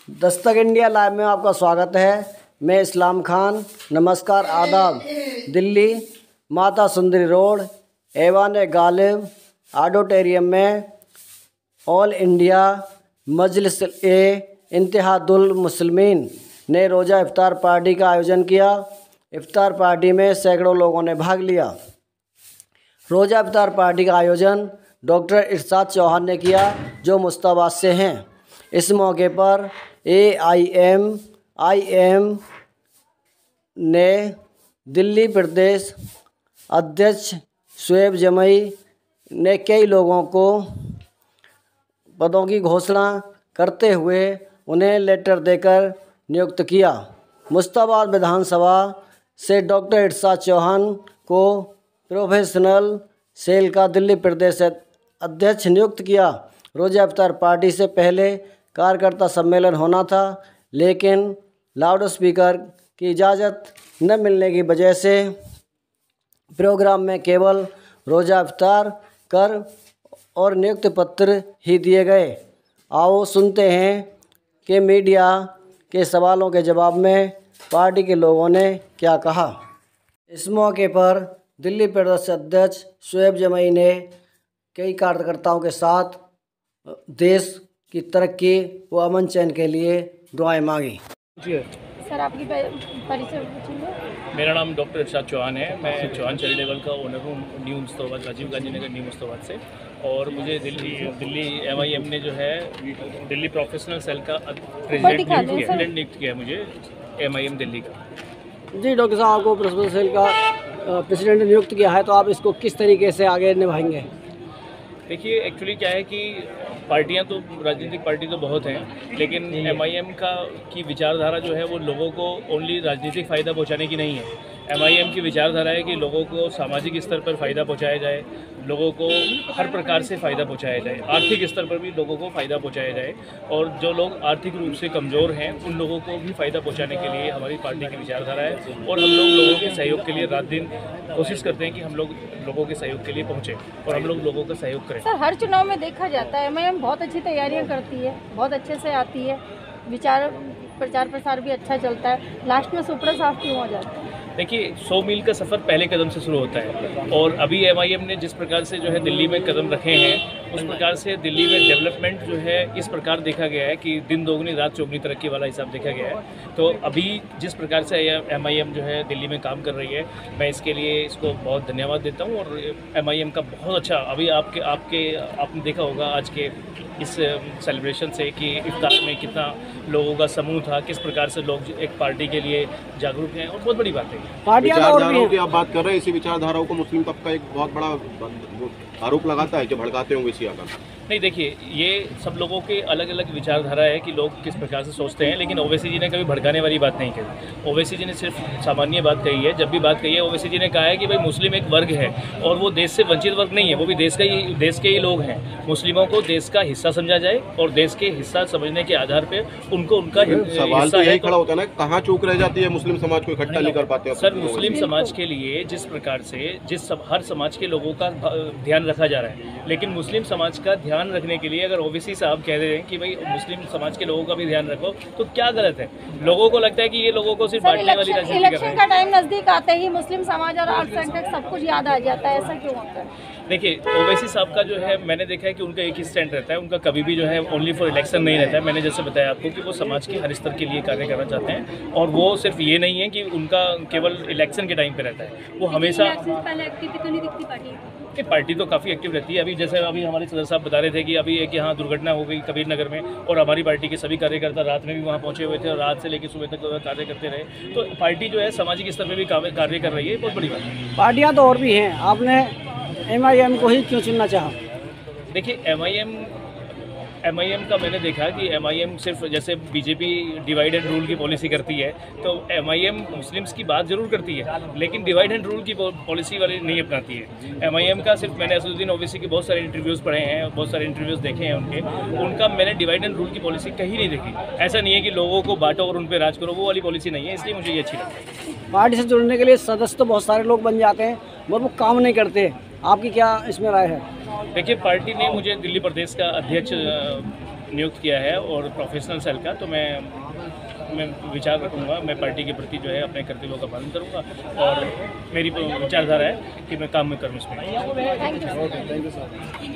Dastak India live में आपका स्वागत है। मैं इस्लाम खान। नमस्कार, आदाब। दिल्ली माता सुंदरी रोड ऐवान गालिब ऑडिटोरियम में ऑल इंडिया मजलिस इत्तेहादुल मुस्लिमीन ने रोज़ा इफ्तार पार्टी का आयोजन किया। इफ्तार पार्टी में सैकड़ों लोगों ने भाग लिया। रोज़ा इफ्तार पार्टी का आयोजन डॉक्टर इरशाद चौहान ने किया, जो मुस्ताबाद से हैं। इस मौके पर AIM ने दिल्ली प्रदेश अध्यक्ष शुएब जमई ने कई लोगों को पदों की घोषणा करते हुए उन्हें लेटर देकर नियुक्त किया। मुस्ताबाद विधानसभा से डॉक्टर इरशाद चौहान को प्रोफेशनल सेल का दिल्ली प्रदेश अध्यक्ष नियुक्त किया। रोज़ा इफ्तार पार्टी से पहले कार्यकर्ता सम्मेलन होना था, लेकिन लाउड स्पीकर की इजाज़त न मिलने की वजह से प्रोग्राम में केवल रोज़ा इफ्तार कर और नियुक्ति पत्र ही दिए गए। आओ सुनते हैं कि मीडिया के सवालों के जवाब में पार्टी के लोगों ने क्या कहा। इस मौके पर दिल्ली प्रदेश अध्यक्ष शुएब जमई ने कई कार्यकर्ताओं के साथ देश की तरक्की व अमन चैन के लिए दुआएं मांगी। सर, आपकी परिचय पूछेंगे। मेरा नाम डॉक्टर इरशाद चौहान है। मैं चौहान चैरिटेबल का ओनर हूँ न्यू मुस्तफाबाद, राजीव गांधी नगर न्यू मुस्तफाबाद से। और मुझे दिल्ली MIM ने जो है दिल्ली प्रोफेशनल सेल का प्रेसिडेंट नियुक्त किया है मुझे MIM दिल्ली का। जी डॉक्टर साहब, आपको प्रोफेशनल सेल का प्रेसिडेंट नियुक्त किया है, तो आप इसको किस तरीके से आगे निभाएंगे? देखिए, एक्चुअली क्या है कि पार्टियां तो राजनीतिक पार्टी तो बहुत हैं, लेकिन MIM की विचारधारा जो है वो लोगों को ओनली राजनीतिक फ़ायदा पहुंचाने की नहीं है। MIM की विचारधारा है कि लोगों को सामाजिक स्तर पर फ़ायदा पहुंचाया जाए, लोगों को हर प्रकार से फ़ायदा पहुंचाया जाए, आर्थिक स्तर पर भी लोगों को फ़ायदा पहुंचाया जाए, और जो लोग आर्थिक रूप से कमज़ोर हैं उन लोगों को भी फ़ायदा पहुंचाने के लिए हमारी पार्टी की विचारधारा है। और हम लोग लोगों के सहयोग के लिए रात दिन कोशिश करते हैं कि हम लोग लोगों के सहयोग के लिए पहुँचें और हम लोग लोगों का सहयोग करें। सर, हर चुनाव में देखा जाता है MIM बहुत अच्छी तैयारियां करती है, बहुत अच्छे से आती है, प्रचार प्रसार भी अच्छा चलता है, लास्ट में सुपड़ा साफ क्यों हो जाता है? देखिए, 100 मील का सफ़र पहले कदम से शुरू होता है, और अभी MIM ने जिस प्रकार से जो है दिल्ली में कदम रखे हैं, उस प्रकार से दिल्ली में डेवलपमेंट जो है इस प्रकार देखा गया है कि दिन दोगुनी रात चौगुनी तरक्की वाला हिसाब देखा गया है। तो अभी जिस प्रकार से MIM जो है दिल्ली में काम कर रही है, मैं इसके लिए इसको बहुत धन्यवाद देता हूँ। और MIM का बहुत अच्छा, अभी आपने देखा होगा आज के इस सेलिब्रेशन से कि इफ्तार में कितना लोगों का समूह था, किस प्रकार से लोग एक पार्टी के लिए जागरूक हैं, और बहुत बड़ी बात है। विचारधाराओं की आप बात कर रहे हैं, इसी विचारधाराओं को मुस्लिम तबका एक बहुत बड़ा आरोप लगाता है जो भड़काते होंगे सिया का। नहीं, देखिए, ये सब लोगों के अलग अलग विचारधारा है कि लोग किस प्रकार से सोचते हैं, लेकिन ओवैसी जी ने कभी भड़काने वाली बात नहीं कही। ओवैसी जी ने सिर्फ सामान्य बात कही है। जब भी बात कही है, ओवैसी जी ने कहा है कि भाई मुस्लिम एक वर्ग है और वो देश से वंचित वर्ग नहीं है, वो भी देश के ही लोग हैं। मुस्लिमों को देश का हिस्सा समझा जाए, और देश के हिस्सा समझने के आधार पर उनको उनका सवाल तो यही खड़ा होता है ना, कहाँ चूक रह जाती है, मुस्लिम समाज को इकट्ठा नहीं कर पाते। सर, मुस्लिम समाज के लिए जिस प्रकार से हर समाज के लोगों का ध्यान रखा जा रहा है, लेकिन मुस्लिम समाज का ध्यान रखने के लिए अगर ओवैसी साहब कह रहे हैं कि भाई मुस्लिम समाज के लोगों का भी ध्यान रखो, तो क्या गलत है? लोगों को लगता है कि ये लोगों को सिर्फ बांटने वाली राजनीति कर रहे हैं। इलेक्शन का टाइम नजदीक आते ही मुस्लिम समाज और अल्पसंख्यक सब कुछ याद आ जाता है, ऐसा क्यों होता है? देखिए, ओवैसी साहब का जो है मैंने देखा है कि उनका एक ही स्टैंड रहता है, उनका कभी भी जो है ओनली फॉर इलेक्शन नहीं रहता है। मैंने जैसे बताया आपको कि वो समाज के हर स्तर के लिए कार्य करना चाहते हैं, और वो सिर्फ ये नहीं है कि उनका केवल इलेक्शन के टाइम पे रहता है, वो हमेशा पार्टी तो काफ़ी एक्टिव रहती है। अभी हमारे सदर साहब बता रहे थे कि अभी एक यहाँ दुर्घटना हो गई कबीर नगर में, और हमारी पार्टी के सभी कार्यकर्ता रात में भी वहाँ पहुँचे हुए थे और रात से लेकर सुबह तक कार्य करते रहे। तो पार्टी जो है सामाजिक स्तर पर भी कार्य कर रही है, बहुत बड़ी बात है। पार्टियाँ तो और भी हैं, आपने MIM को ही क्यों चुनना चाहा? देखिए, MIM का मैंने देखा कि MIM सिर्फ जैसे बीजेपी डिवाइड एंड रूल की पॉलिसी करती है, तो MIM मुस्लिम्स की बात जरूर करती है, लेकिन डिवाइड एंड रूल की पॉलिसी वाली नहीं अपनाती है। MIM का सिर्फ मैंने असदुद्दीन ओवैसी के बहुत सारे इंटरव्यूज़ पढ़े हैं, बहुत सारे इंटरव्यूज़ देखे हैं उनका मैंने डिवाइड एंड रूल की पॉलिसी कहीं नहीं देखी। ऐसा नहीं है कि लोगों को बांटो और उन पर राज करो, वो वाली पॉलिसी नहीं है, इसलिए मुझे ये अच्छी लगती है। पार्टी से जुड़ने के लिए सदस्य तो बहुत सारे लोग बन जाते हैं, मगर वो काम नहीं करते, आपकी क्या इसमें राय है? देखिए, पार्टी ने मुझे दिल्ली प्रदेश का अध्यक्ष नियुक्त किया है और प्रोफेशनल सेल का, तो मैं विचार रखूँगा, मैं पार्टी के प्रति जो है अपने कर्तव्यों का पालन करूँगा और मेरी विचारधारा है कि मैं काम में करूँ इसमें। Thank you.